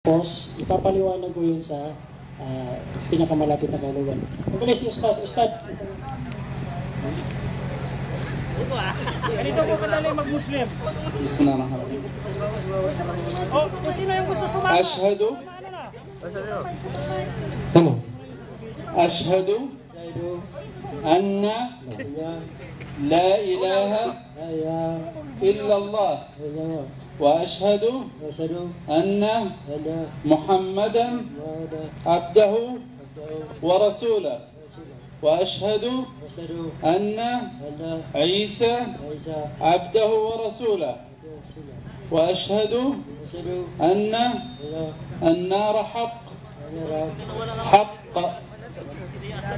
Tapos, ipapaliwanag ko yun sa pinakamalapit na kaulugan. Magaling si Ustad. Ustad. Ganito po kadali mag-Muslim. Bismillahirrahmanirrahim. Oh, sino yung gusto sumama? Ashhadu anna la ilaha illallah wa ashhadu anna Muhammadan abdahu wa rasulah wa ashhadu anna Isa abdahu wa rasulah wa ashhadu anna النار حق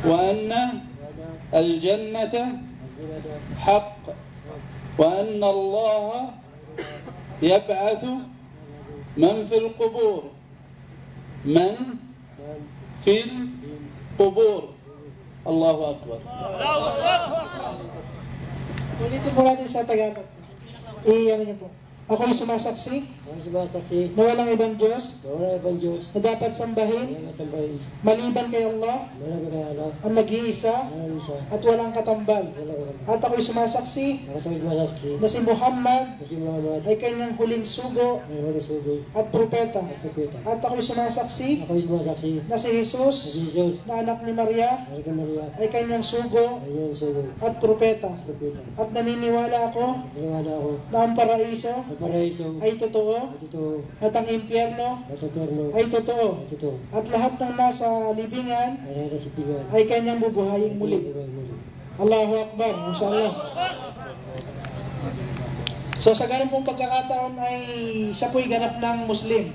وأن الجنة حق وأن الله يبعث من في القبور الله أكبر. Ulitin po natin sa Tagalog. Iyan niyo po. Ako'y sumasaksi na walang ibang Diyos na dapat sambahin maliban kay Allah ang nag-iisa at walang katambal. At ako'y sumasaksi na si Muhammad ay kanyang huling sugo at propeta. At ako'y sumasaksi na si Jesus na anak ni Maria ay kanyang sugo at propeta. At naniniwala ako na ang paraiso ay totoo at ang impyerno ay totoo at lahat ng nasa libingan ay kanyang bubuhayin muli. Allahu Akbar, Mashallah. So sa ganun pong pagkakataon ay siya po'y ganap ng Muslim.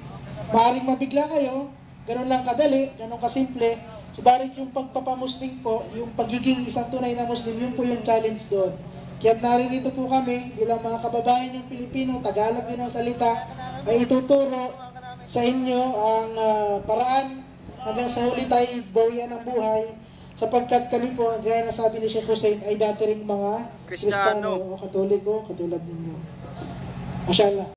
Maaaring mabigla kayo, ganun lang kadali, ganun kasimple. Subalit yung pagpapamuslim po, yung pagiging isang tunay na Muslim, yun po yung challenge doon. Kaya't naririto po kami bilang mga kababayan yung Pilipino, Tagalog din ang salita, ay ituturo sa inyo ang paraan hanggang sa huli tayo bawian ng buhay, sapagkat kami po, gaya na sabi ni Sheikh Hussein, ay dati ring mga Kristiyano o Katoliko, katulad ninyo. Mashallah.